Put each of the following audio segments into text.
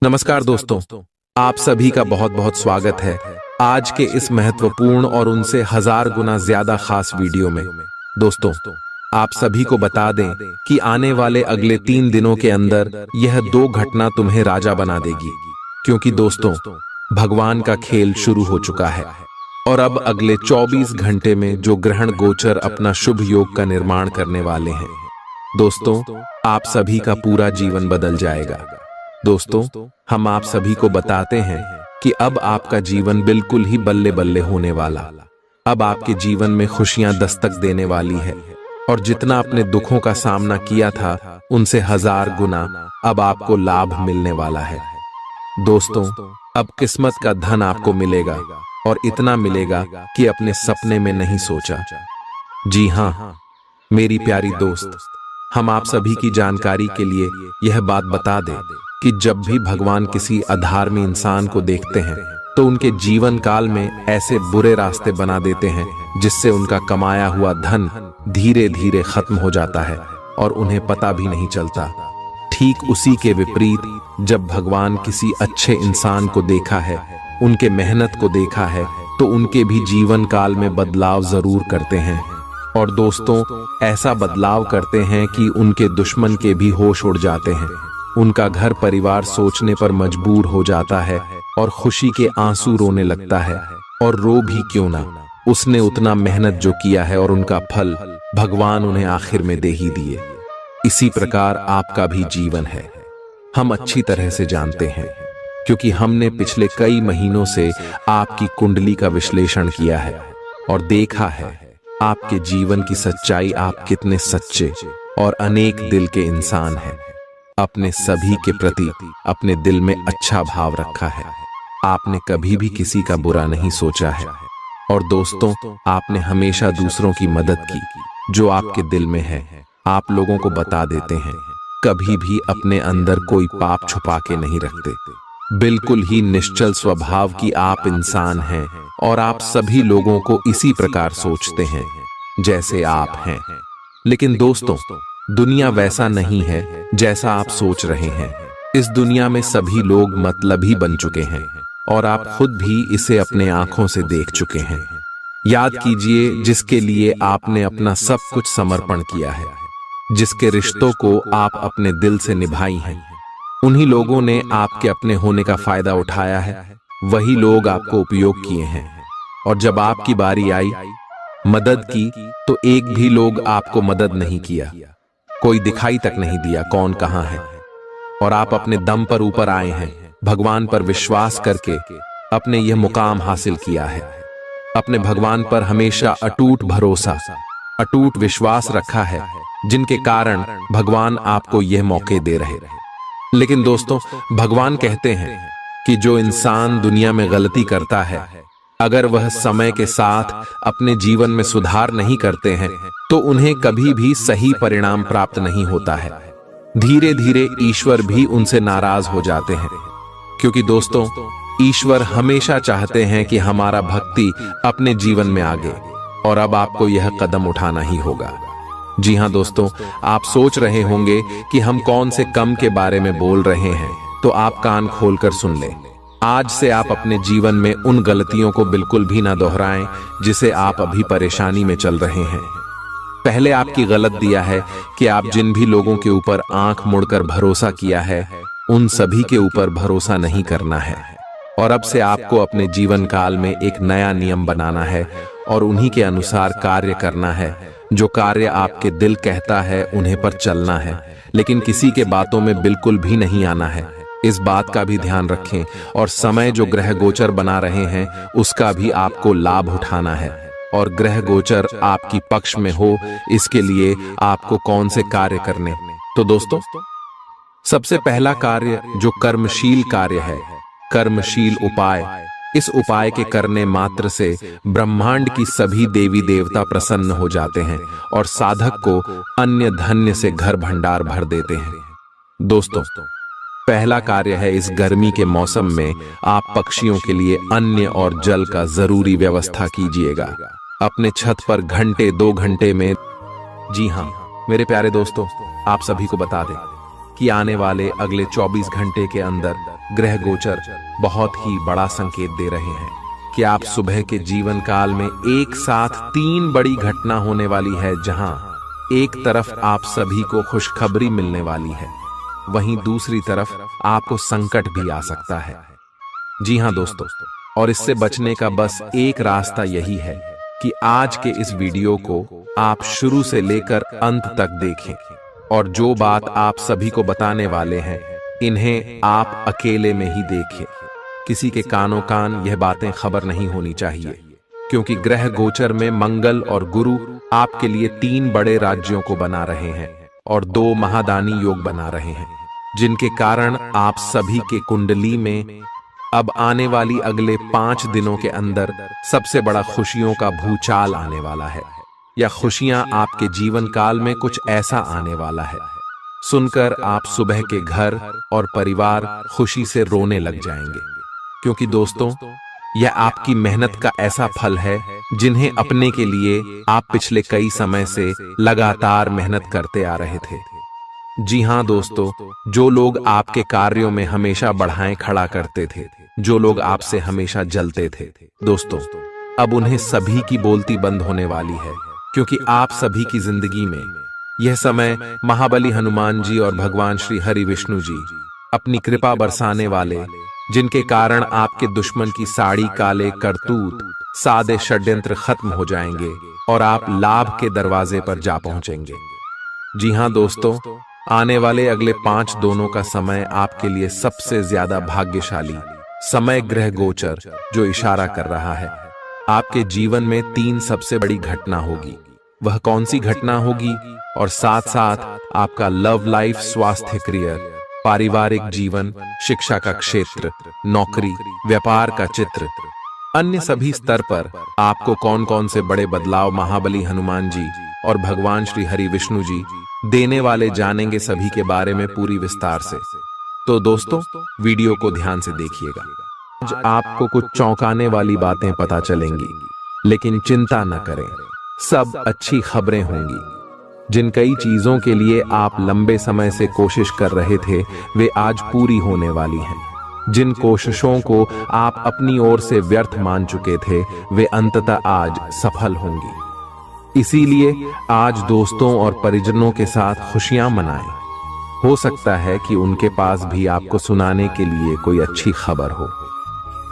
नमस्कार दोस्तों, आप सभी का बहुत बहुत स्वागत है आज के इस महत्वपूर्ण और उनसे 1000 गुना ज्यादा खास वीडियो में। दोस्तों, आप सभी को बता दें कि आने वाले अगले 3 दिनों के अंदर यह 2 घटना तुम्हें राजा बना देगी, क्योंकि दोस्तों भगवान का खेल शुरू हो चुका है और अब अगले 24 घंटे में जो ग्रहण गोचर अपना शुभ योग का निर्माण करने वाले हैं। दोस्तों, आप सभी का पूरा जीवन बदल जाएगा। दोस्तों, हम आप सभी को बताते हैं कि अब आपका जीवन बिल्कुल ही बल्ले बल्ले होने वाला। अब आपके जीवन में खुशियां दस्तक देने वाली है और जितना अपने दुखों का सामना किया था उनसे 1000 गुना अब आपको लाभ मिलने वाला है। दोस्तों, अब किस्मत का धन आपको मिलेगा और इतना मिलेगा कि अपने सपने में नहीं सोचा। जी हाँ मेरी प्यारी दोस्त, हम आप सभी की जानकारी के लिए यह बात बता दें कि जब भी भगवान किसी अधर्मी इंसान को देखते हैं तो उनके जीवन काल में ऐसे बुरे रास्ते बना देते हैं जिससे उनका कमाया हुआ धन धीरे धीरे खत्म हो जाता है और उन्हें पता भी नहीं चलता। ठीक उसी के विपरीत जब भगवान किसी अच्छे इंसान को देखा है, उनके मेहनत को देखा है, तो उनके भी जीवन काल में बदलाव जरूर करते हैं। और दोस्तों, ऐसा बदलाव करते हैं कि उनके दुश्मन के भी होश उड़ जाते हैं। उनका घर परिवार सोचने पर मजबूर हो जाता है और खुशी के आंसू रोने लगता है। और रो भी क्यों ना, उसने उतना मेहनत जो किया है और उनका फल भगवान उन्हें आखिर में दे ही दिए। इसी प्रकार आपका भी जीवन है, हम अच्छी तरह से जानते हैं, क्योंकि हमने पिछले कई महीनों से आपकी कुंडली का विश्लेषण किया है और देखा है आपके जीवन की सच्चाई। आप कितने सच्चे और अनेक दिल के इंसान हैं। अपने सभी के प्रति अपने दिल में अच्छा भाव रखा है। आपने कभी भी किसी का बुरा नहीं सोचा है। और दोस्तों, आपने हमेशा दूसरों की मदद की। जो आपके दिल में है आप लोगों को बता देते हैं। कभी भी अपने अंदर कोई पाप छुपा के नहीं रखते। बिल्कुल ही निश्चल स्वभाव की आप इंसान हैं और आप सभी लोगों को इसी प्रकार सोचते हैं जैसे आप हैं। लेकिन दोस्तों, दुनिया वैसा नहीं है जैसा आप सोच रहे हैं। इस दुनिया में सभी लोग मतलबी बन चुके हैं और आप खुद भी इसे अपने आंखों से देख चुके हैं। याद कीजिए, जिसके लिए आपने अपना सब कुछ समर्पण किया है, जिसके रिश्तों को आप अपने दिल से निभाई हैं, उन्हीं लोगों ने आपके अपने होने का फायदा उठाया है। वही लोग आपको उपयोग किए हैं और जब आपकी बारी आई मदद की तो एक भी लोग आपको मदद नहीं किया। कोई दिखाई तक नहीं दिया कौन कहां है। और आप अपने दम पर ऊपर आए हैं, भगवान पर विश्वास करके अपने यह मुकाम हासिल किया है। अपने भगवान पर हमेशा अटूट भरोसा, अटूट विश्वास रखा है, जिनके कारण भगवान आपको यह मौके दे रहे। लेकिन दोस्तों, भगवान कहते हैं कि जो इंसान दुनिया में गलती करता है, अगर वह समय के साथ अपने जीवन में सुधार नहीं करते हैं तो उन्हें कभी भी सही परिणाम प्राप्त नहीं होता है। धीरे धीरे ईश्वर भी उनसे नाराज हो जाते हैं, क्योंकि दोस्तों ईश्वर हमेशा चाहते हैं कि हमारा भक्ति अपने जीवन में आगे। और अब आपको यह कदम उठाना ही होगा। जी हाँ दोस्तों, आप सोच रहे होंगे कि हम कौन से कम के बारे में बोल रहे हैं, तो आप कान खोलकर सुन लें। आज से आप अपने जीवन में उन गलतियों को बिल्कुल भी ना दोहराएं जिसे आप अभी परेशानी में चल रहे हैं। पहले आपकी गलत दिया है कि आप जिन भी लोगों के ऊपर आंख मुड़कर भरोसा किया है, उन सभी के ऊपर भरोसा नहीं करना है। और अब से आपको अपने जीवन काल में एक नया नियम बनाना है और उन्हीं के अनुसार कार्य करना है। जो कार्य आपके दिल कहता है उन्हें पर चलना है, लेकिन किसी के बातों में बिल्कुल भी नहीं आना है। इस बात का भी ध्यान रखें। और समय जो ग्रह गोचर बना रहे हैं उसका भी आपको लाभ उठाना है और ग्रह गोचर आपकी पक्ष में हो, इसके लिए आपको कौन से कार्य करने। तो दोस्तों, सबसे पहला कार्य जो कर्मशील कार्य है, कर्मशील उपाय। इस उपाय के करने मात्र से ब्रह्मांड की सभी देवी देवता प्रसन्न हो जाते हैं और साधक को अन्य धन्य से घर भंडार भर देते हैं। दोस्तों, पहला कार्य है, इस गर्मी के मौसम में आप पक्षियों के लिए अन्न और जल का जरूरी व्यवस्था कीजिएगा। अपने छत पर घंटे 2 घंटे में। जी हाँ मेरे प्यारे दोस्तों, आप सभी को बता दें कि आने वाले अगले 24 घंटे के अंदर ग्रह गोचर बहुत ही बड़ा संकेत दे रहे हैं कि आप सुबह के जीवन काल में एक साथ 3 बड़ी घटना होने वाली है, जहां एक तरफ आप सभी को खुशखबरी मिलने वाली है, वहीं दूसरी तरफ आपको संकट भी आ सकता है। जी हां दोस्तों, और इससे बचने का बस एक रास्ता यही है कि आज के इस वीडियो को आप शुरू से लेकर अंत तक देखें, और जो बात आप सभी को बताने वाले हैं इन्हें आप अकेले में ही देखें। किसी के कानों कान यह बातें खबर नहीं होनी चाहिए, क्योंकि ग्रह गोचर में मंगल और गुरु आपके लिए 3 बड़े राज्यों को बना रहे हैं और 2 महादानी योग बना रहे हैं, जिनके कारण आप सभी के कुंडली में अब आने वाली अगले 5 दिनों के अंदर सबसे बड़ा खुशियों का भूचाल आने वाला है, या खुशियां आपके जीवन काल में कुछ ऐसा आने वाला है सुनकर आप सुबह के घर और परिवार खुशी से रोने लग जाएंगे। क्योंकि दोस्तों, यह आपकी मेहनत का ऐसा फल है जिन्हें अपने के लिए आप पिछले कई समय से लगातार मेहनत करते आ रहे थे। जी हां दोस्तों, जो लोग आपके कार्यों में हमेशा बढ़ाएं खड़ा करते थे, जो लोग आपसे हमेशा जलते थे, दोस्तों अब उन्हें सभी की बोलती बंद होने वाली है, क्योंकि आप सभी की जिंदगी में यह समय महाबली हनुमान जी और भगवान श्री हरि विष्णु जी अपनी कृपा बरसाने वाले, जिनके कारण आपके दुश्मन की साड़ी काले करतूत सादे षड्यंत्र खत्म हो जाएंगे और आप लाभ के दरवाजे पर जा पहुंचेंगे। जी हां दोस्तों, आने वाले अगले 5 दिनों का समय आपके लिए सबसे ज्यादा भाग्यशाली समय ग्रह गोचर जो इशारा कर रहा है आपके जीवन में 3 सबसे बड़ी घटना होगी। वह कौन सी घटना होगी, और साथ साथ आपका लव लाइफ, स्वास्थ्य, करियर, पारिवारिक जीवन, शिक्षा का क्षेत्र, नौकरी, व्यापार का चित्र, अन्य सभी स्तर पर आपको कौन कौन से बड़े बदलाव महाबली हनुमान जी और भगवान श्री हरि विष्णु जी देने वाले जानेंगे, सभी के बारे में पूरी विस्तार से। तो दोस्तों वीडियो को ध्यान से देखिएगा। आज आपको कुछ चौंकाने वाली बातें पता चलेंगी, लेकिन चिंता न करें, सब अच्छी खबरें होंगी। जिन कई चीजों के लिए आप लंबे समय से कोशिश कर रहे थे वे आज पूरी होने वाली हैं। जिन कोशिशों को आप अपनी ओर से व्यर्थ मान चुके थे वे अंततः आज सफल होंगी। इसीलिए आज दोस्तों और परिजनों के साथ खुशियां मनाएं। हो सकता है कि उनके पास भी आपको सुनाने के लिए कोई अच्छी खबर हो।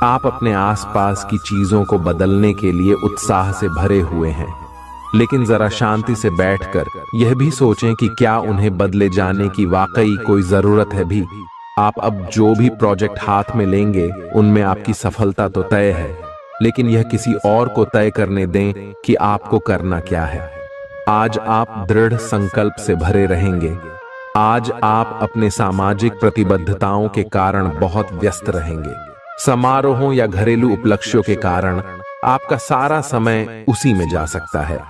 आप अपने आसपास की चीजों को बदलने के लिए उत्साह से भरे हुए हैं, लेकिन जरा शांति से बैठकर यह भी सोचें कि क्या उन्हें बदले जाने की वाकई कोई जरूरत है भी। आप अब जो भी प्रोजेक्ट हाथ में लेंगे उनमें आपकी सफलता तो तय है, लेकिन यह किसी और को तय करने दें कि आपको करना क्या है। आज आप दृढ़ संकल्प से भरे रहेंगे। आज आप अपने सामाजिक प्रतिबद्धताओं के कारण बहुत व्यस्त रहेंगे। समारोहों या घरेलू उपलक्ष्यों के कारण आपका सारा समय उसी में जा सकता है,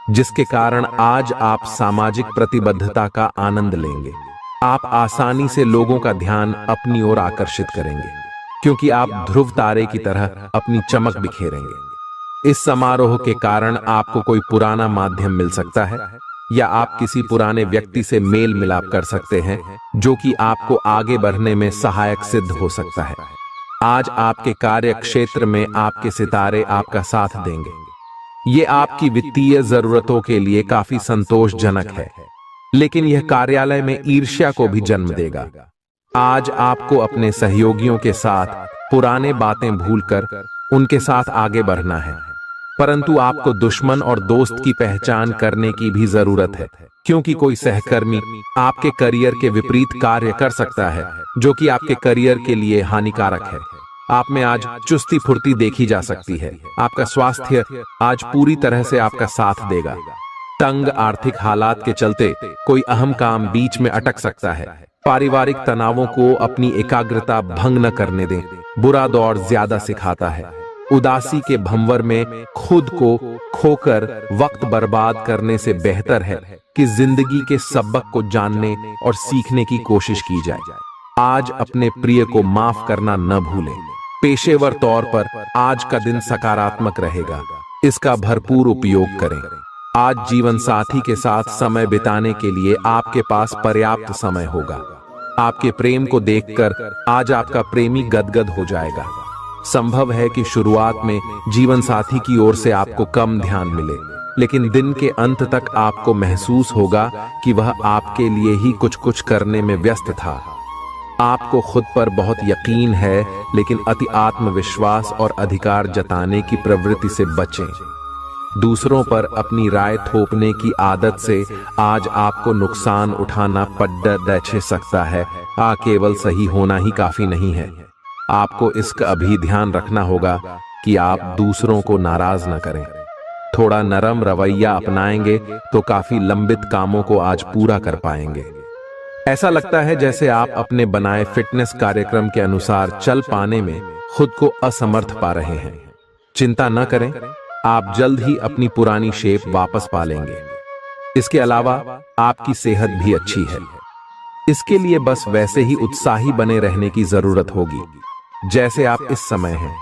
जिसके कारण आज आप सामाजिक प्रतिबद्धता का आनंद लेंगे। आप आसानी से लोगों का ध्यान अपनी ओर आकर्षित करेंगे, क्योंकि आप ध्रुव तारे की तरह अपनी चमक बिखेरेंगे। इस समारोह के कारण आपको कोई पुराना माध्यम मिल सकता है, या आप किसी पुराने व्यक्ति से मेल मिलाप कर सकते हैं जो कि आपको आगे बढ़ने में सहायक सिद्ध हो सकता है। आज आपके कार्य क्षेत्र में आपके सितारे आपका साथ देंगे। ये आपकी वित्तीय जरूरतों के लिए काफी संतोषजनक है, लेकिन यह कार्यालय में ईर्ष्या को भी जन्म देगा। आज आपको अपने सहयोगियों के साथ पुराने बातें भूलकर उनके साथ आगे बढ़ना है, परंतु आपको दुश्मन और दोस्त की पहचान करने की भी जरूरत है, क्योंकि कोई सहकर्मी आपके करियर के विपरीत कार्य कर सकता है, जो कि आपके करियर के लिए हानिकारक है। आप में आज चुस्ती फुर्ती देखी जा सकती है। आपका स्वास्थ्य आज पूरी तरह से आपका साथ देगा। तंग आर्थिक हालात के चलते कोई अहम काम बीच में अटक सकता है। पारिवारिक तनावों को अपनी एकाग्रता भंग न करने दें। बुरा दौर ज्यादा सिखाता है। उदासी के भंवर में खुद को खोकर वक्त बर्बाद करने से बेहतर है कि जिंदगी के सबक को जानने और सीखने की कोशिश की जाए। आज अपने प्रिय को माफ करना न भूलें। पेशेवर तौर पर आज का दिन सकारात्मक रहेगा, इसका भरपूर उपयोग करें। आज जीवन साथी के साथ समय बिताने के लिए आपके पास पर्याप्त समय होगा। आपके प्रेम को देखकर आज आपका प्रेमी गदगद हो जाएगा। संभव है कि शुरुआत में जीवन साथी की ओर से आपको कम ध्यान मिले, लेकिन दिन के अंत तक आपको महसूस होगा कि वह आपके लिए ही कुछ कुछ करने में व्यस्त था। आपको खुद पर बहुत यकीन है, लेकिन अति आत्मविश्वास और अधिकार जताने की प्रवृत्ति से बचें। दूसरों पर अपनी राय थोपने की आदत से आज आपको नुकसान उठाना पड़ सकता है। केवल सही होना ही काफी नहीं है। आपको इसका अभी ध्यान रखना होगा कि आप दूसरों को नाराज न करें। थोड़ा नरम रवैया अपनाएंगे तो काफी लंबित कामों को आज पूरा कर पाएंगे। ऐसा लगता है जैसे आप अपने बनाए फिटनेस कार्यक्रम के अनुसार चल पाने में खुद को असमर्थ पा रहे हैं। चिंता न करें, आप जल्द ही अपनी पुरानी शेप वापस पा लेंगे। इसके अलावा आपकी सेहत भी अच्छी है। इसके लिए बस वैसे ही उत्साही बने रहने की जरूरत होगी जैसे आप इस समय हैं।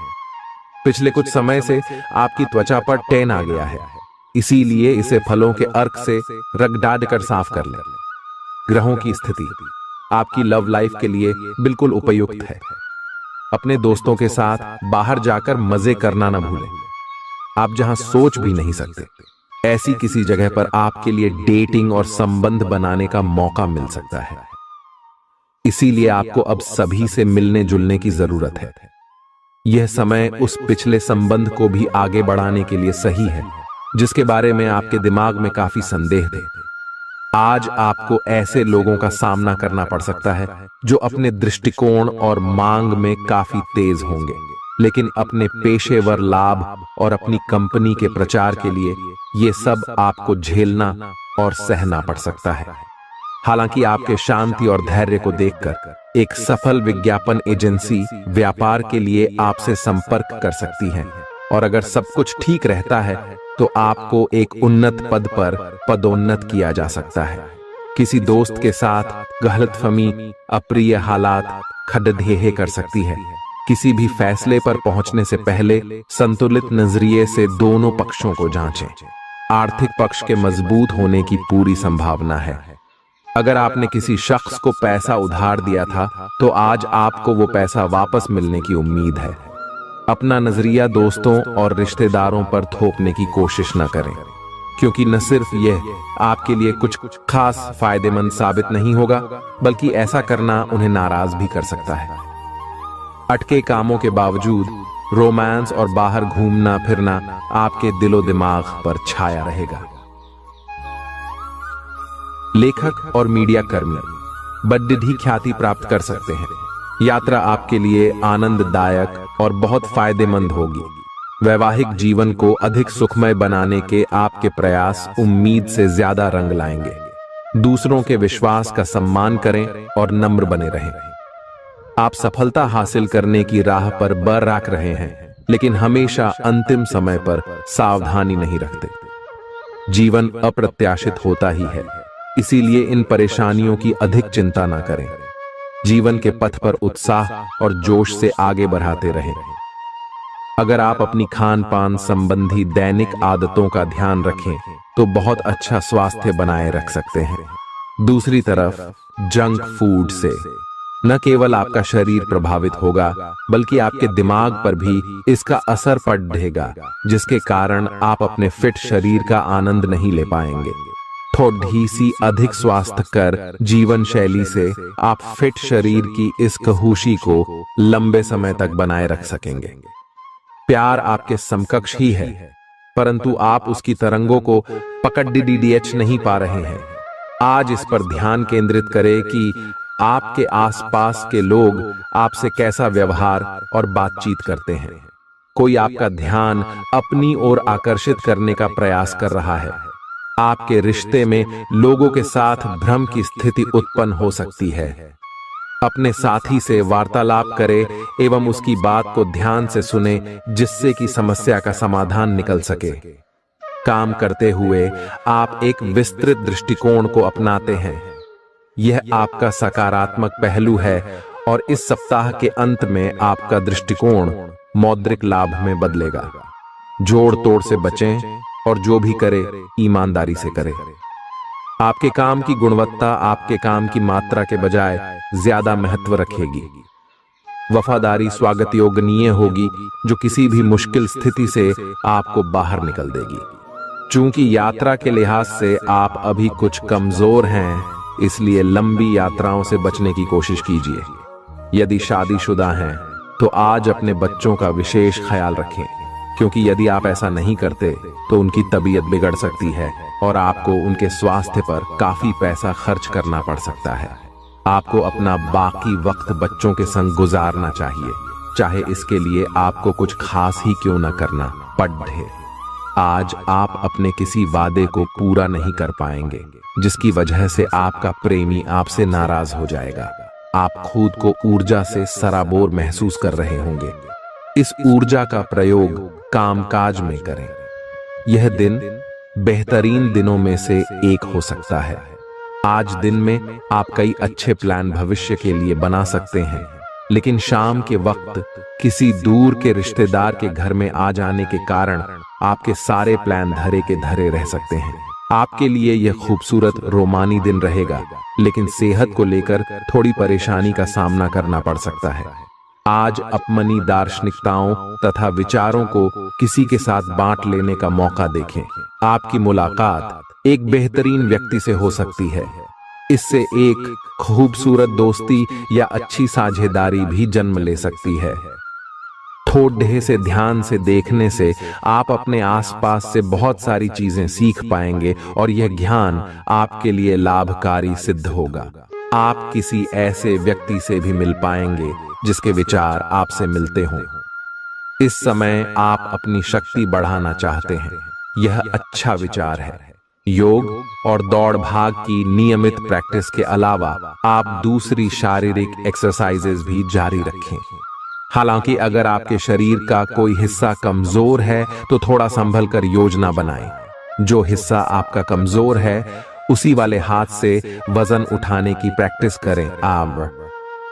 पिछले कुछ समय से आपकी त्वचा पर टैन आ गया है, इसीलिए इसे फलों के अर्क से रगड़ कर साफ कर लें। ग्रहों की स्थिति आपकी लव लाइफ के लिए बिल्कुल उपयुक्त है। अपने दोस्तों के साथ बाहर जाकर मजे करना न भूलें। आप जहां सोच भी नहीं सकते, ऐसी किसी जगह पर आपके लिए डेटिंग और संबंध बनाने का मौका मिल सकता है। इसीलिए आपको अब सभी से मिलने जुलने की जरूरत है। यह समय उस पिछले संबंध को भी आगे बढ़ाने के लिए सही है जिसके बारे में आपके दिमाग में काफी संदेह थे। आज आपको ऐसे लोगों का सामना करना पड़ सकता है जो अपने दृष्टिकोण और मांग में काफी तेज होंगे, लेकिन अपने पेशेवर लाभ और अपनी कंपनी के प्रचार के लिए ये सब आपको झेलना और सहना पड़ सकता है। हालांकि आपके शांति और धैर्य को देखकर एक सफल विज्ञापन एजेंसी व्यापार के लिए आपसे संपर्क कर सकती है, और अगर सब कुछ ठीक रहता है तो आपको एक उन्नत पद पर पदोन्नत किया जा सकता है। किसी दोस्त के साथ गलतफहमी अप्रिय हालात खड़ेढे कर सकती है। किसी भी फैसले पर पहुंचने से पहले संतुलित नजरिए से दोनों पक्षों को जांचें। आर्थिक पक्ष के मजबूत होने की पूरी संभावना है। अगर आपने किसी शख्स को पैसा उधार दिया था तो आज आपको वो पैसा वापस मिलने की उम्मीद है। अपना नजरिया दोस्तों और रिश्तेदारों पर थोपने की कोशिश न करें, क्योंकि न सिर्फ यह आपके लिए कुछ खास फायदेमंद साबित नहीं होगा, बल्कि ऐसा करना उन्हें नाराज भी कर सकता है। अटके कामों के बावजूद रोमांस और बाहर घूमना फिरना आपके दिलो दिमाग पर छाया रहेगा। लेखक और मीडिया कर्मी बड़ी ख्याति प्राप्त कर सकते हैं। यात्रा आपके लिए आनंददायक और बहुत फायदेमंद होगी। वैवाहिक जीवन को अधिक सुखमय बनाने के आपके प्रयास उम्मीद से ज्यादा रंग लाएंगे। दूसरों के विश्वास का सम्मान करें और नम्र बने रहें। आप सफलता हासिल करने की राह पर बरकरार रहे हैं, लेकिन हमेशा अंतिम समय पर सावधानी नहीं रखते। जीवन अप्रत्याशित होता ही है, इसीलिए इन परेशानियों की अधिक चिंता ना करें। जीवन के पथ पर उत्साह और जोश से आगे बढ़ाते रहें। अगर आप अपनी खान पान संबंधी दैनिक आदतों का ध्यान रखें तो बहुत अच्छा स्वास्थ्य बनाए रख सकते हैं। दूसरी तरफ जंक फूड से न केवल आपका शरीर प्रभावित होगा, बल्कि आपके दिमाग पर भी इसका असर पड़ेगा, जिसके कारण आप अपने फिट शरीर का आनंद नहीं ले पाएंगे। थोड़ी सी अधिक स्वास्थ्यकर जीवन शैली से आप फिट शरीर की इस खुशी को लंबे समय तक बनाए रख सकेंगे। प्यार आपके समकक्ष ही है, परंतु आप उसकी तरंगों को पकड़ नहीं पा रहे हैं। आज इस पर ध्यान केंद्रित करें कि आपके आसपास के लोग आपसे कैसा व्यवहार और बातचीत करते हैं। कोई आपका ध्यान अपनी ओर आकर्षित करने का प्रयास कर रहा है। आपके रिश्ते में लोगों के साथ भ्रम की स्थिति उत्पन्न हो सकती है। अपने साथी से वार्तालाप करें एवं उसकी बात को ध्यान से सुने, जिससे कि समस्या का समाधान निकल सके। काम करते हुए आप एक विस्तृत दृष्टिकोण को अपनाते हैं। यह आपका सकारात्मक पहलू है और इस सप्ताह के अंत में आपका दृष्टिकोण मौद्रिक लाभ में बदलेगा। जोड़ तोड़ से बचें और जो भी करे ईमानदारी से करें। आपके काम की गुणवत्ता आपके काम की मात्रा के बजाय ज्यादा महत्व रखेगी। वफादारी स्वागत योग्य होगी जो किसी भी मुश्किल स्थिति से आपको बाहर निकल देगी। चूंकि यात्रा के लिहाज से आप अभी कुछ कमजोर हैं, इसलिए लंबी यात्राओं से बचने की कोशिश कीजिए। यदि शादीशुदा हैं तो आज अपने बच्चों का विशेष ख्याल रखें, क्योंकि यदि आप ऐसा नहीं करते तो उनकी तबीयत बिगड़ सकती है और आपको उनके स्वास्थ्य पर काफी पैसा खर्च करना पड़ सकता है। आपको अपना बाकी वक्त बच्चों के संग गुजारना चाहिए, चाहे इसके लिए आपको कुछ खास ही क्यों न करना पड़े। आज आप अपने किसी वादे को पूरा नहीं कर पाएंगे, जिसकी वजह से आपका प्रेमी आपसे नाराज हो जाएगा। आप खुद को ऊर्जा से सराबोर महसूस कर रहे होंगे। इस ऊर्जा का प्रयोग कामकाज में करें। यह दिन बेहतरीन दिनों में से एक हो सकता है। आज दिन में आप कई अच्छे प्लान भविष्य के लिए बना सकते हैं, लेकिन शाम के वक्त किसी दूर के रिश्तेदार के घर में आ जाने के कारण आपके सारे प्लान धरे के धरे रह सकते हैं। आपके लिए यह खूबसूरत रोमानी दिन रहेगा, लेकिन सेहत को लेकर थोड़ी परेशानी का सामना करना पड़ सकता है। आज अपनी दार्शनिकताओं तथा विचारों को किसी के साथ बांट लेने का मौका देखें। आपकी मुलाकात एक बेहतरीन व्यक्ति से हो सकती है। इससे एक खूबसूरत दोस्ती या अच्छी साझेदारी भी जन्म ले सकती है। थोड़े से ध्यान से देखने से आप अपने आसपास से बहुत सारी चीजें सीख पाएंगे और यह ज्ञान आपके लिए लाभकारी सिद्ध होगा। आप किसी ऐसे व्यक्ति से भी मिल पाएंगे जिसके विचार आपसे मिलते हों। इस समय आप अपनी शक्ति बढ़ाना चाहते हैं, यह अच्छा विचार है। योग और दौड़ भाग की नियमित प्रैक्टिस के अलावा आप दूसरी शारीरिक एक्सरसाइजेज भी जारी रखें। हालांकि अगर आपके शरीर का कोई हिस्सा कमजोर है तो थोड़ा संभल कर योजना बनाएं। जो हिस्सा आपका कमजोर है उसी वाले हाथ से वजन उठाने की प्रैक्टिस करें।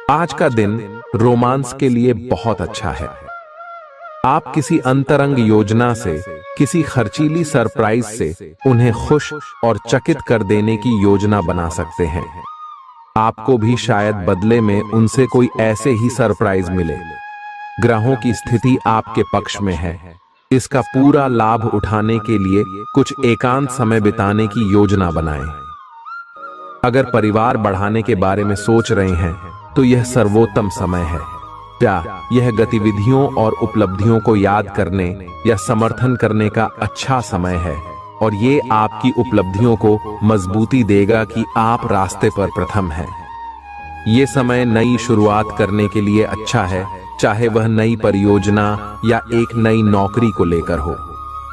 आज का दिन रोमांस के लिए बहुत अच्छा है। आप किसी अंतरंग योजना से, किसी खर्चीली सरप्राइज से उन्हें खुश और चकित कर देने की योजना बना सकते हैं। आपको भी शायद बदले में उनसे कोई ऐसे ही सरप्राइज मिले। ग्रहों की स्थिति आपके पक्ष में है। इसका पूरा लाभ उठाने के लिए कुछ एकांत समय बिताने की योजना बनाएं। अगर परिवार बढ़ाने के बारे में सोच रहे हैं तो यह सर्वोत्तम समय है। क्या यह गतिविधियों और उपलब्धियों को याद करने या समर्थन करने का अच्छा समय है, और ये आपकी उपलब्धियों को मजबूती देगा कि आप रास्ते पर प्रथम हैं। ये समय नई शुरुआत करने के लिए अच्छा है, चाहे वह नई परियोजना या एक नई नौकरी को लेकर हो।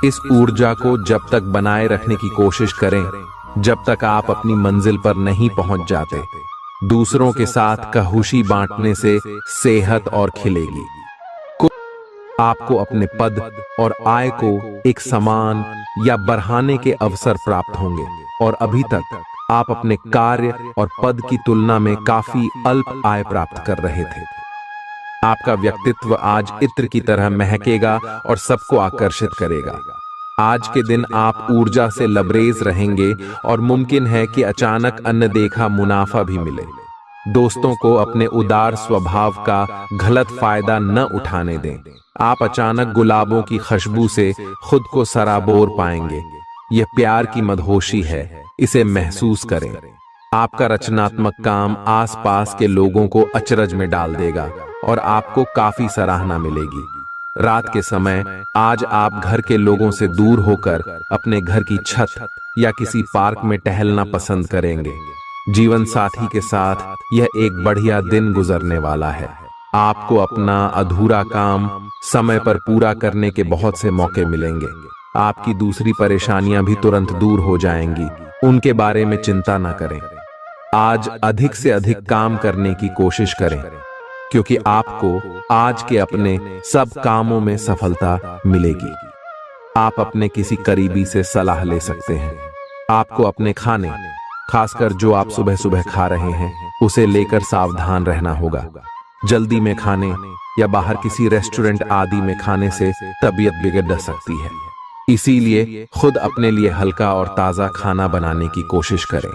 इस ऊर्जा को जब तक बनाए रखने की कोशिश करें जब तक आप अपनी मंजिल पर नहीं पहुंच जाते। दूसरों के साथ खुशी बांटने से सेहत और खिलेगी। आपको अपने पद और आय को एक समान या बढ़ाने के अवसर प्राप्त होंगे, और अभी तक आप अपने कार्य और पद की तुलना में काफी अल्प आय प्राप्त कर रहे थे। आपका व्यक्तित्व आज इत्र की तरह महकेगा और सबको आकर्षित करेगा। आज के दिन आप ऊर्जा से लबरेज रहेंगे और मुमकिन है कि अचानक अनदेखा मुनाफा भी मिले। दोस्तों को अपने उदार स्वभाव का गलत फायदा न उठाने दें। आप अचानक गुलाबों की खुशबू से खुद को सराबोर पाएंगे। यह प्यार की मदहोशी है, इसे महसूस करें। आपका रचनात्मक काम आसपास के लोगों को अचरज में डाल देगा और आपको काफी सराहना मिलेगी। रात के समय आज आप घर के लोगों से दूर होकर अपने घर की छत या किसी पार्क में टहलना पसंद करेंगे। जीवन साथी के साथ यह एक बढ़िया दिन गुजरने वाला है। आपको अपना अधूरा काम समय पर पूरा करने के बहुत से मौके मिलेंगे। आपकी दूसरी परेशानियां भी तुरंत दूर हो जाएंगी, उनके बारे में चिंता न करें। आज अधिक से अधिक काम करने की कोशिश करें, क्योंकि आपको आज के अपने सब कामों में सफलता मिलेगी। आप अपने किसी करीबी से सलाह ले सकते हैं। आपको अपने खाने, खासकर जो आप सुबह सुबह खा रहे हैं, उसे लेकर सावधान रहना होगा। जल्दी में खाने या बाहर किसी रेस्टोरेंट आदि में खाने से तबीयत बिगड़ सकती है। इसीलिए खुद अपने लिए हल्का और ताज़ा खाना बनाने की कोशिश करें।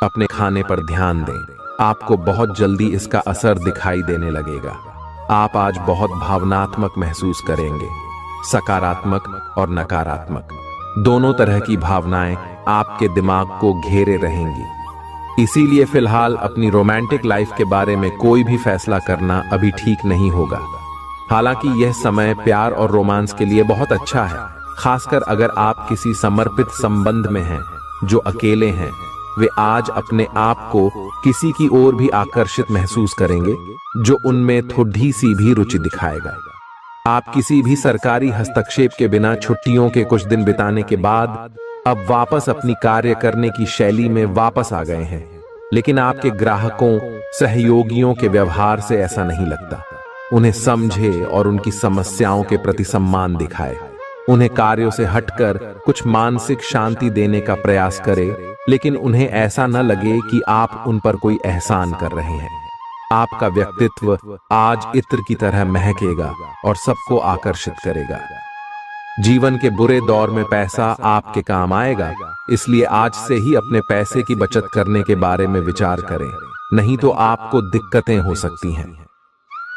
अपने खाने पर ध्यान दें, आपको बहुत जल्दी इसका असर दिखाई देने लगेगा। आप आज बहुत भावनात्मक महसूस करेंगे, सकारात्मक और नकारात्मक दोनों तरह की भावनाएं आपके दिमाग को घेरे रहेंगी। इसीलिए फिलहाल अपनी रोमांटिक लाइफ के बारे में कोई भी फैसला करना अभी ठीक नहीं होगा। हालांकि यह समय प्यार और रोमांस के लिए बहुत अच्छा है, खासकर अगर आप किसी समर्पित संबंध में हैं। जो अकेले हैं वे आज अपने आप को किसी की ओर भी आकर्षित महसूस करेंगे जो उनमें थोड़ी सी भी रुचि दिखाएगा। आप किसी भी सरकारी हस्तक्षेप के बिना छुट्टियों के कुछ दिन बिताने के बाद अब वापस अपनी कार्य करने की शैली में वापस आ गए हैं। लेकिन आपके ग्राहकों, सहयोगियों के व्यवहार से ऐसा नहीं लगता। उन्हें समझे और उनकी समस्याओं के प्रति सम्मान दिखाए। उन्हें कार्यों से हटकर कुछ मानसिक शांति देने का प्रयास करें, लेकिन उन्हें ऐसा न लगे कि आप उन पर कोई एहसान कर रहे हैं। आपका व्यक्तित्व आज इत्र की तरह महकेगा और सबको आकर्षित करेगा। जीवन के बुरे दौर में पैसा आपके काम आएगा, इसलिए आज से ही अपने पैसे की बचत करने के बारे में विचार करें, नहीं तो आपको दिक्कतें हो सकती हैं।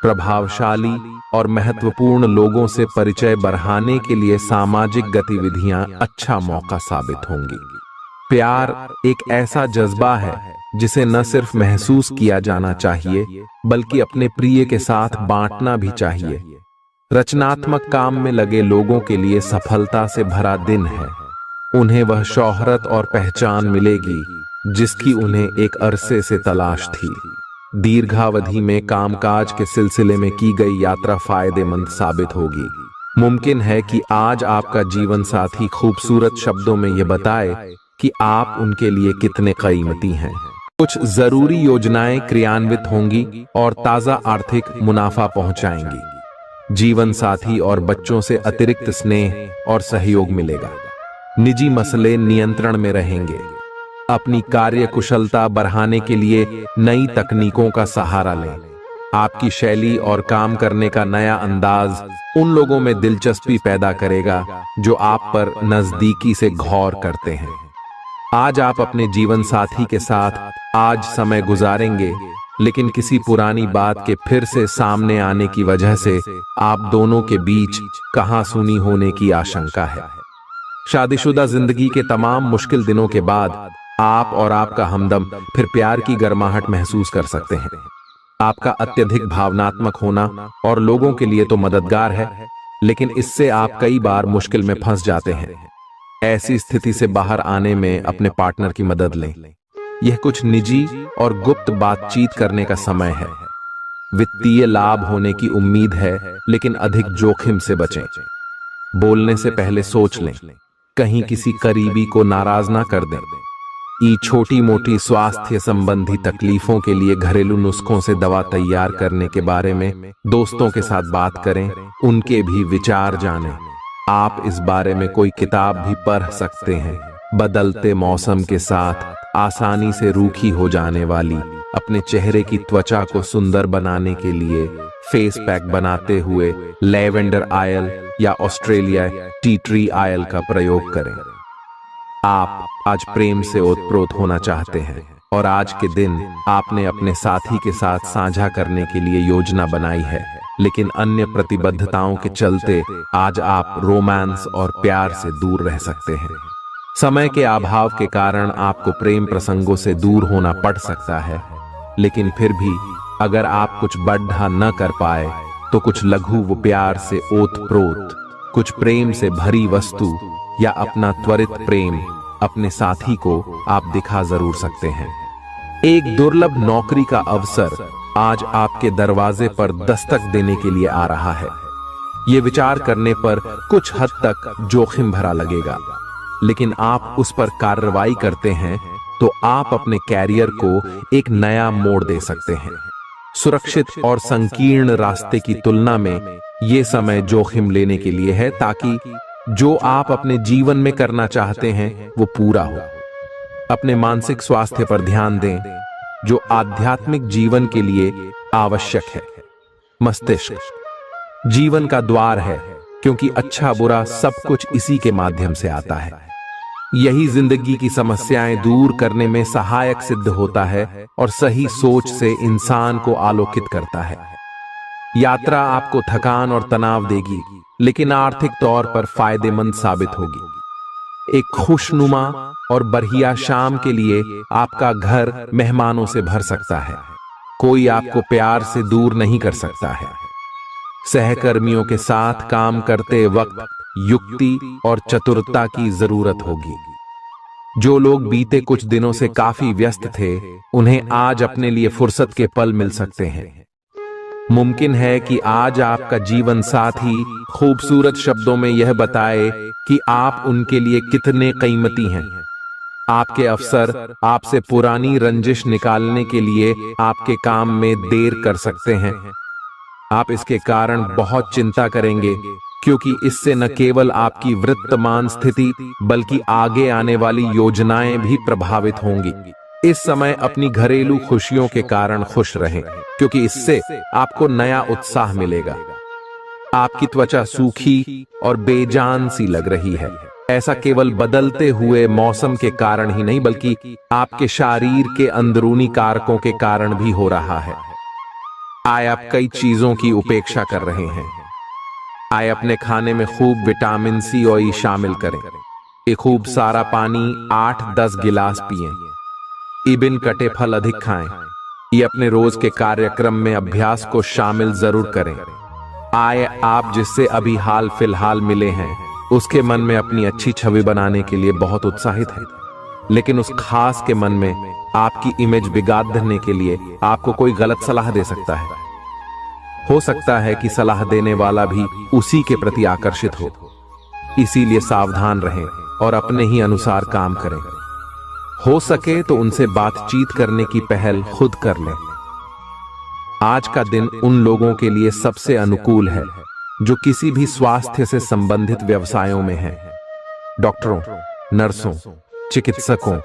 प्रभावशाली और महत्वपूर्ण लोगों से परिचय बढ़ाने के लिए सामाजिक गतिविधियां अच्छा मौका साबित होंगी। प्यार एक ऐसा जज्बा है जिसे न सिर्फ महसूस किया जाना चाहिए बल्कि अपने प्रिय के साथ बांटना भी चाहिए। रचनात्मक काम में लगे लोगों के लिए सफलता से भरा दिन है। उन्हें वह शोहरत और पहचान मिलेगी जिसकी उन्हें एक अरसे से तलाश थी। दीर्घावधि में कामकाज के सिलसिले में की गई यात्रा फायदेमंद साबित होगी। मुमकिन है कि आज आपका जीवन साथी खूबसूरत शब्दों में यह बताए कि आप उनके लिए कितने कीमती हैं। कुछ जरूरी योजनाएं क्रियान्वित होंगी और ताजा आर्थिक मुनाफा पहुंचाएंगी। जीवन साथी और बच्चों से अतिरिक्त स्नेह और सहयोग मिलेगा। निजी मसले नियंत्रण में रहेंगे। अपनी कार्य कुशलता बढ़ाने के लिए नई तकनीकों का सहारा लें। आपकी शैली और काम करने का नया अंदाज उन लोगों में दिलचस्पी पैदा करेगा जो आप पर नजदीकी से गौर करते हैं। आज आप अपने जीवन साथी के साथ आज समय गुजारेंगे, लेकिन किसी पुरानी बात के फिर से सामने आने की वजह से आप दोनों के बीच कहासुनी होने की आशंका है। शादीशुदा जिंदगी के तमाम मुश्किल दिनों के बाद आप और आपका हमदम फिर प्यार की गर्माहट महसूस कर सकते हैं। आपका अत्यधिक भावनात्मक होना और लोगों के लिए तो मददगार है, लेकिन इससे आप कई बार मुश्किल में फंस जाते हैं। ऐसी स्थिति से बाहर आने में अपने पार्टनर की मदद लें। यह कुछ निजी और गुप्त बातचीत करने का समय है। वित्तीय लाभ होने की उम्मीद है, लेकिन अधिक जोखिम से बचें। बोलने से पहले सोच लें, कहीं किसी करीबी को नाराज ना कर दें। छोटी मोटी स्वास्थ्य संबंधी तकलीफों के लिए घरेलू नुस्खों से दवा तैयार करने के बारे में दोस्तों के साथ बात करें, उनके भी विचार जानें। आप इस बारे में कोई किताब भी पढ़ सकते हैं। बदलते मौसम के साथ आसानी से रूखी हो जाने वाली अपने चेहरे की त्वचा को सुंदर बनाने के लिए फेस पैक बनाते हुए लैवेंडर ऑयल या ऑस्ट्रेलिया टी ट्री ऑयल का प्रयोग करें। आप आज प्रेम से ओतप्रोत होना चाहते हैं और आज के दिन आपने अपने साथी के साथ साझा करने के लिए योजना बनाई है, लेकिन अन्य प्रतिबद्धताओं के चलते आज आप रोमांस और प्यार से दूर रह सकते हैं। समय के अभाव के कारण आपको प्रेम प्रसंगों से दूर होना पड़ सकता है, लेकिन फिर भी अगर आप कुछ बढ़ा न कर पाए तो कुछ लघु व प्यार से ओतप्रोत, कुछ प्रेम से भरी वस्तु या अपना त्वरित प्रेम अपने साथी को आप दिखा जरूर सकते हैं। एक दुर्लभ नौकरी का अवसर आज आपके दरवाजे पर दस्तक देने के लिए आ रहा है। ये विचार करने पर कुछ हद तक जोखिम भरा लगेगा, लेकिन आप उस पर कार्रवाई करते हैं तो आप अपने कैरियर को एक नया मोड़ दे सकते हैं। सुरक्षित और संकीर्ण रास्ते की तुलना में ये समय जोखिम लेने के लिए है, ताकि जो आप अपने जीवन में करना चाहते हैं वो पूरा हो। अपने मानसिक स्वास्थ्य पर ध्यान दें, जो आध्यात्मिक जीवन के लिए आवश्यक है। मस्तिष्क जीवन का द्वार है, क्योंकि अच्छा बुरा सब कुछ इसी के माध्यम से आता है। यही जिंदगी की समस्याएं दूर करने में सहायक सिद्ध होता है और सही सोच से इंसान को आलोकित करता है। यात्रा आपको थकान और तनाव देगी, लेकिन आर्थिक तौर पर फायदेमंद साबित होगी। एक खुशनुमा और बढ़िया शाम के लिए आपका घर मेहमानों से भर सकता है। कोई आपको प्यार से दूर नहीं कर सकता है। सहकर्मियों के साथ काम करते वक्त युक्ति और चतुरता की जरूरत होगी। जो लोग बीते कुछ दिनों से काफी व्यस्त थे, उन्हें आज अपने लिए फुर्सत के पल मिल सकते हैं। मुमकिन है कि आज आपका जीवन साथी खूबसूरत शब्दों में यह बताए कि आप उनके लिए कितने कीमती हैं। आपके अफसर आपसे पुरानी रंजिश निकालने के लिए आपके काम में देर कर सकते हैं। आप इसके कारण बहुत चिंता करेंगे, क्योंकि इससे न केवल आपकी वर्तमान स्थिति बल्कि आगे आने वाली योजनाएं भी प्रभावित होंगी। इस समय अपनी घरेलू खुशियों के कारण खुश रहें, क्योंकि इससे आपको नया उत्साह मिलेगा। आपकी त्वचा सूखी और बेजान सी लग रही है। ऐसा केवल बदलते हुए मौसम के कारण ही नहीं, बल्कि आपके शरीर के अंदरूनी कारकों के कारण भी हो रहा है। आए आप कई चीजों की उपेक्षा कर रहे हैं। आए अपने खाने में खूब विटामिन सी और ई शामिल करें। एक खूब सारा पानी 8-10 गिलास पिएं। इबिन कटे फल अधिक खाएं। ये अपने रोज के कार्यक्रम में अभ्यास को शामिल जरूर करें। आए आप जिससे अभी हाल फिलहाल मिले हैं, उसके मन में अपनी अच्छी छवि बनाने के लिए बहुत उत्साहित है, लेकिन उस खास के मन में आपकी इमेज बिगाड़ने के लिए आपको कोई गलत सलाह दे सकता है। हो सकता है कि सलाह देने वाला भी उसी के प्रति आकर्षित हो। इसीलिए सावधान रहें और अपने ही अनुसार काम करें। हो सके तो उनसे बातचीत करने की पहल खुद कर लें। आज का दिन उन लोगों के लिए सबसे अनुकूल है जो किसी भी स्वास्थ्य से संबंधित व्यवसायों में हैं। डॉक्टरों, नर्सों, चिकित्सकों,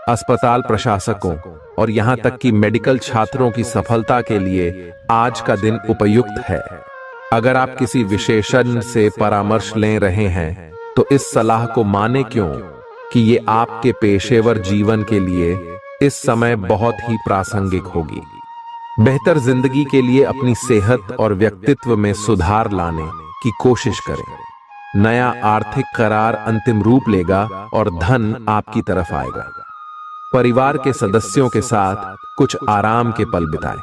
अस्पताल प्रशासकों और यहां तक कि मेडिकल छात्रों की सफलता के लिए आज का दिन उपयुक्त है। अगर आप किसी विशेषज्ञ से परामर्श ले रहे हैं, तो इस सलाह को माने क्यों कि ये आपके पेशेवर जीवन के लिए इस समय बहुत ही प्रासंगिक होगी। बेहतर जिंदगी के लिए अपनी सेहत और व्यक्तित्व में सुधार लाने की कोशिश करें। नया आर्थिक करार अंतिम रूप लेगा और धन आपकी तरफ आएगा। परिवार के सदस्यों के साथ कुछ आराम के पल बिताएं।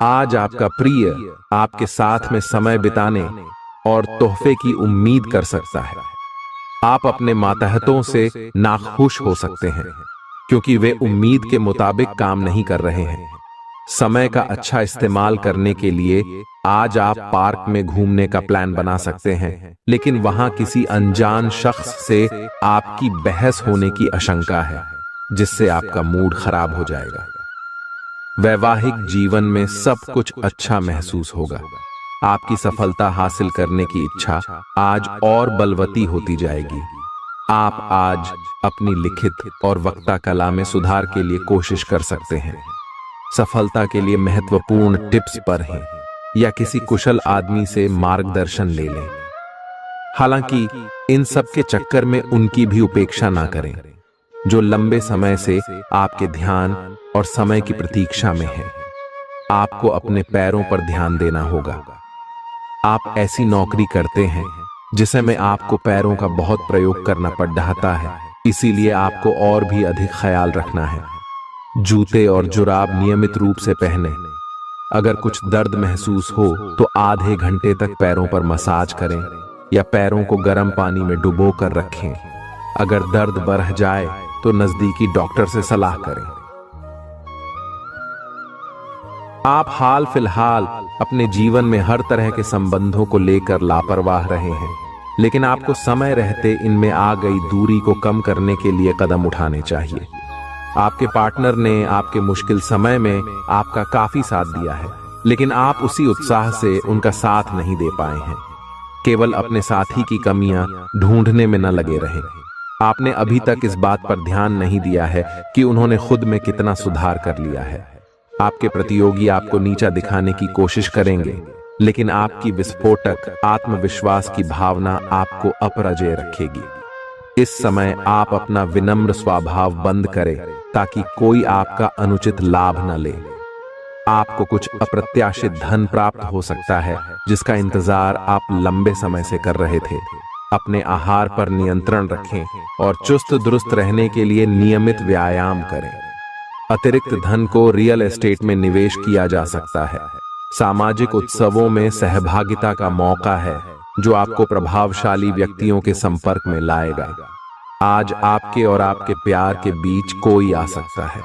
आज आपका प्रिय आपके साथ में समय बिताने और तोहफे की उम्मीद कर सकता है। आप अपने मातहतों से नाखुश हो सकते हैं, क्योंकि वे उम्मीद के मुताबिक काम नहीं कर रहे हैं। समय का अच्छा इस्तेमाल करने के लिए आज आप पार्क में घूमने का प्लान बना सकते हैं, लेकिन वहां किसी अनजान शख्स से आपकी बहस होने की आशंका है, जिससे आपका मूड खराब हो जाएगा। वैवाहिक जीवन में सब कुछ अच्छा महसूस होगा। आपकी सफलता हासिल करने की इच्छा आज और बलवती होती जाएगी। आप आज अपनी लिखित और वक्ता कला में सुधार के लिए कोशिश कर सकते हैं। सफलता के लिए महत्वपूर्ण टिप्स पर हैं या किसी कुशल आदमी से मार्गदर्शन ले लें। हालांकि इन सब के चक्कर में उनकी भी उपेक्षा ना करें जो लंबे समय से आपके ध्यान और समय की प्रतीक्षा में है। आपको अपने पैरों पर ध्यान देना होगा। आप ऐसी नौकरी करते हैं जिसे में आपको पैरों का बहुत प्रयोग करना पड़ रहा है, इसीलिए आपको और भी अधिक ख्याल रखना है। जूते और जुराब नियमित रूप से पहने। अगर कुछ दर्द महसूस हो तो आधे घंटे तक पैरों पर मसाज करें या पैरों को गर्म पानी में डुबो कर रखें। अगर दर्द बढ़ जाए तो नजदीकी डॉक्टर से सलाह करें। आप हाल फिलहाल अपने जीवन में हर तरह के संबंधों को लेकर लापरवाह रहे हैं, लेकिन आपको समय रहते इनमें आ गई दूरी को कम करने के लिए कदम उठाने चाहिए। आपके पार्टनर ने आपके मुश्किल समय में आपका काफी साथ दिया है, लेकिन आप उसी उत्साह से उनका साथ नहीं दे पाए हैं। केवल अपने साथी की कमियां ढूंढने में न लगे रहें। आपने अभी तक इस बात पर ध्यान नहीं दिया है कि उन्होंने खुद में कितना सुधार कर लिया है। आपके प्रतियोगी आपको नीचा दिखाने की कोशिश करेंगे, लेकिन आपकी विस्फोटक आत्मविश्वास की भावना आपको अपराजेय रखेगी। इस समय आप अपना विनम्र स्वभाव बंद करें ताकि कोई आपका अनुचित लाभ न ले। आपको कुछ अप्रत्याशित धन प्राप्त हो सकता है जिसका इंतजार आप लंबे समय से कर रहे थे। अपने आहार पर नियंत्रण रखें और चुस्त दुरुस्त रहने के लिए नियमित व्यायाम करें। अतिरिक्त धन को रियल एस्टेट में निवेश किया जा सकता है। सामाजिक उत्सवों में सहभागिता का मौका है जो आपको प्रभावशाली व्यक्तियों के संपर्क में लाएगा। आज आपके और आपके प्यार के बीच कोई आ सकता है।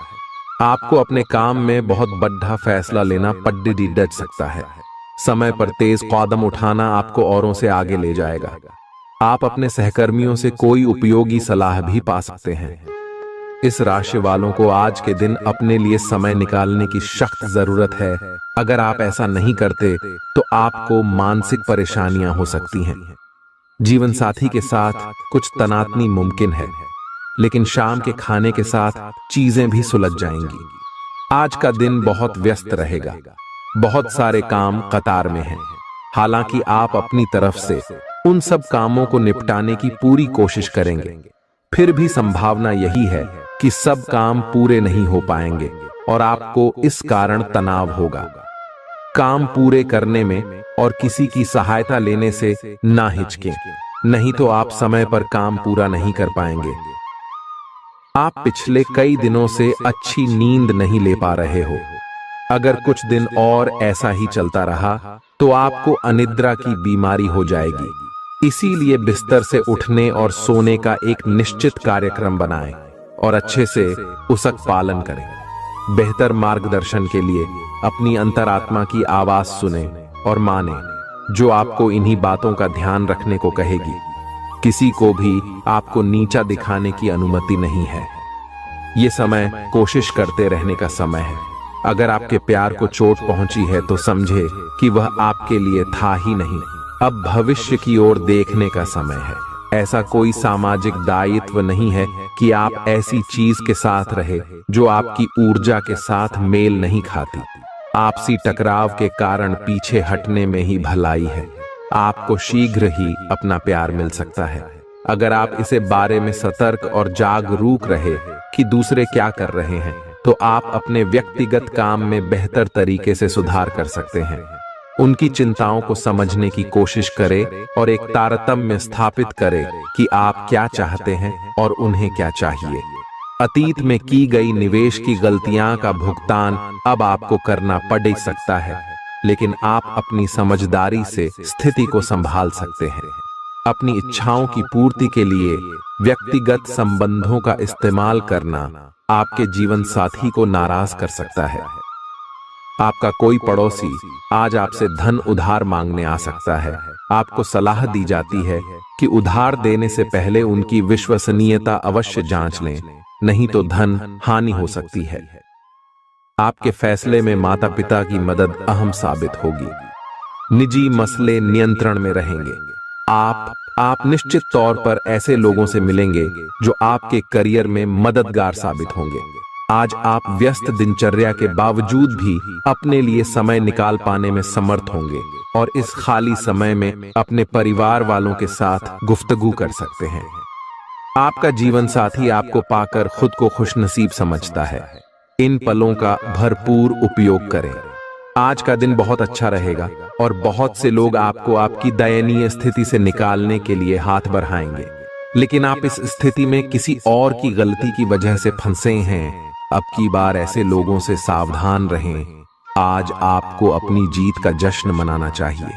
आपको अपने काम में बहुत बड़ा फैसला लेना पड्डी डच सकता है। समय पर तेज कदम उठाना आपको औरों से आगे ले जाएगा। आप अपने सहकर्मियों से कोई उपयोगी सलाह भी पा सकते हैं। इस राशि वालों को आज के दिन अपने लिए समय निकालने की सख्त जरूरत है। अगर आप ऐसा नहीं करते तो आपको मानसिक परेशानियां हो सकती हैं। जीवन साथी के साथ कुछ तनातनी मुमकिन है, लेकिन शाम के खाने के साथ चीजें भी सुलझ जाएंगी। आज का दिन बहुत व्यस्त रहेगा। बहुत सारे काम कतार में हैं। हालांकि आप अपनी तरफ से उन सब कामों को निपटाने की पूरी कोशिश करेंगे, फिर भी संभावना यही है कि सब काम पूरे नहीं हो पाएंगे और आपको इस कारण तनाव होगा। काम पूरे करने में और किसी की सहायता लेने से ना हिचकें, नहीं तो आप समय पर काम पूरा नहीं कर पाएंगे। आप पिछले कई दिनों से अच्छी नींद नहीं ले पा रहे हो। अगर कुछ दिन और ऐसा ही चलता रहा तो आपको अनिद्रा की बीमारी हो जाएगी। इसीलिए बिस्तर से उठने और सोने का एक निश्चित कार्यक्रम बनाएं और अच्छे से उसका पालन करें। बेहतर मार्गदर्शन के लिए अपनी अंतरात्मा की आवाज सुने और माने, जो आपको इन्हीं बातों का ध्यान रखने को कहेगी। किसी को भी आपको नीचा दिखाने की अनुमति नहीं है। ये समय कोशिश करते रहने का समय है। अगर आपके प्यार को चोट पहुंची है तो समझे कि वह आपके लिए था ही नहीं। अब भविष्य की ओर देखने का समय है। ऐसा कोई सामाजिक दायित्व नहीं है कि आप ऐसी चीज के साथ रहे जो आपकी ऊर्जा के साथ मेल नहीं खाती। आपसी टकराव के कारण पीछे हटने में ही भलाई है। आपको शीघ्र ही अपना प्यार मिल सकता है अगर आप इसे बारे में सतर्क और जागरूक रहे कि दूसरे क्या कर रहे हैं, तो आप अपने व्यक्तिगत काम में बेहतर तरीके से सुधार कर सकते हैं। उनकी चिंताओं को समझने की कोशिश करें और एक तारतम्य स्थापित करें कि आप क्या चाहते हैं और उन्हें क्या चाहिए। अतीत में की गई निवेश की गलतियां का भुगतान अब आपको करना पड़ सकता है, लेकिन आप अपनी समझदारी से स्थिति को संभाल सकते हैं। अपनी इच्छाओं की पूर्ति के लिए व्यक्तिगत संबंधों का इस्तेमाल करना आपके जीवन साथी को नाराज कर सकता है। आपका कोई पड़ोसी आज आपसे धन उधार मांगने आ सकता है। आपको सलाह दी जाती है कि उधार देने से पहले उनकी विश्वसनीयता अवश्य जांच लें, नहीं तो धन हानि हो सकती है। आपके फैसले में माता पिता की मदद अहम साबित होगी। निजी मसले नियंत्रण में रहेंगे। आप निश्चित तौर पर ऐसे लोगों से मिलेंगे जो आपके करियर में मददगार साबित होंगे। आज आप व्यस्त दिनचर्या के बावजूद भी अपने लिए समय निकाल पाने में समर्थ होंगे और इस खाली समय में अपने परिवार वालों के साथ गुफ्तगू कर सकते हैं। आपका जीवन साथी आपको पाकर खुद को खुशनसीब समझता है। इन पलों का भरपूर उपयोग करें। आज का दिन बहुत अच्छा रहेगा और बहुत से लोग आपको आपकी दयनीय स्थिति से निकालने के लिए हाथ बढ़ाएंगे, लेकिन आप इस स्थिति में किसी और की गलती की वजह से फंसे हैं। अब की बार ऐसे लोगों से सावधान रहें। आज आपको अपनी जीत का जश्न मनाना चाहिए।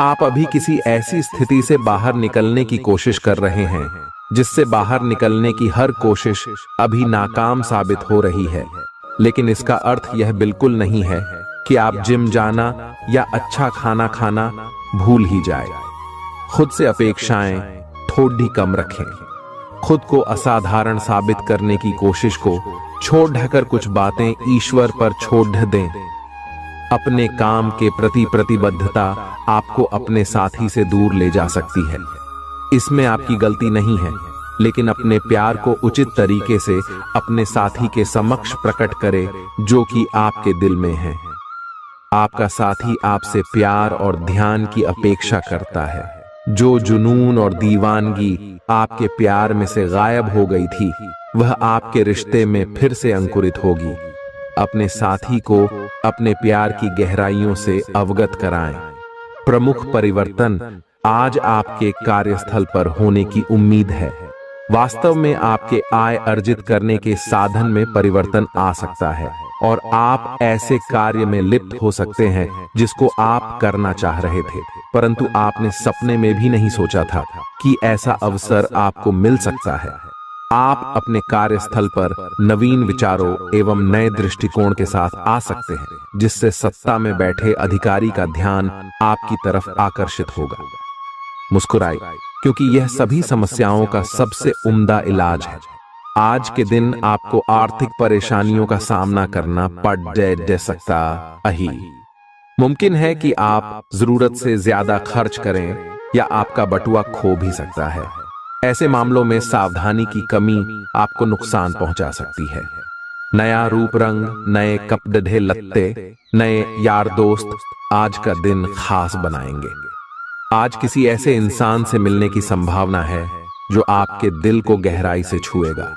आप अभी किसी ऐसी स्थिति से बाहर निकलने की कोशिश कर रहे हैं जिससे बाहर निकलने की हर कोशिश अभी नाकाम साबित हो रही है, लेकिन इसका अर्थ यह बिल्कुल नहीं है कि आप जिम जाना या अच्छा खाना खाना भूल ही जाए। खुद से अपेक्षाएं थोड़ी कम रखें। खुद को असाधारण साबित करने की कोशिश को छोड़ ढकर कुछ बातें ईश्वर पर छोड़ दें। अपने काम के प्रति प्रतिबद्धता आपको अपने साथी से दूर ले जा सकती है। इसमें आपकी गलती नहीं है, लेकिन अपने प्यार को उचित तरीके से अपने साथी के समक्ष प्रकट करें जो कि आपके दिल में है। आपका साथी आपसे प्यार और ध्यान की अपेक्षा करता है। जो जुनून और दीवानगी आपके प्यार में से गायब हो गई थी, वह आपके रिश्ते में फिर से अंकुरित होगी। अपने साथी को अपने प्यार की गहराइयों से अवगत कराएं। प्रमुख परिवर्तन आज आपके कार्यस्थल पर होने की उम्मीद है। वास्तव में आपके आय अर्जित करने के साधन में परिवर्तन आ सकता है और आप ऐसे कार्य में लिप्त हो सकते हैं जिसको आप करना चाह रहे थे, परंतु आपने सपने में भी नहीं सोचा था कि ऐसा अवसर आपको मिल सकता है। आप अपने कार्यस्थल पर नवीन विचारों एवं नए दृष्टिकोण के साथ आ सकते हैं, जिससे सत्ता में बैठे अधिकारी का ध्यान आपकी तरफ आकर्षित होगा। मुस्कुराइए, क्योंकि यह सभी समस्याओं का सबसे उम्दा इलाज है। आज के दिन आपको आर्थिक परेशानियों का सामना करना पड़ सकता है। मुमकिन है कि आप जरूरत से ज्यादा खर्च करें या आपका बटुआ खो भी सकता है। ऐसे मामलों में सावधानी की कमी आपको नुकसान पहुंचा सकती है। नया रूप रंग, नए कपड़े लत्ते, नए यार दोस्त आज का दिन खास बनाएंगे। आज किसी ऐसे इंसान से मिलने की संभावना है जो आपके दिल को गहराई से छुएगा।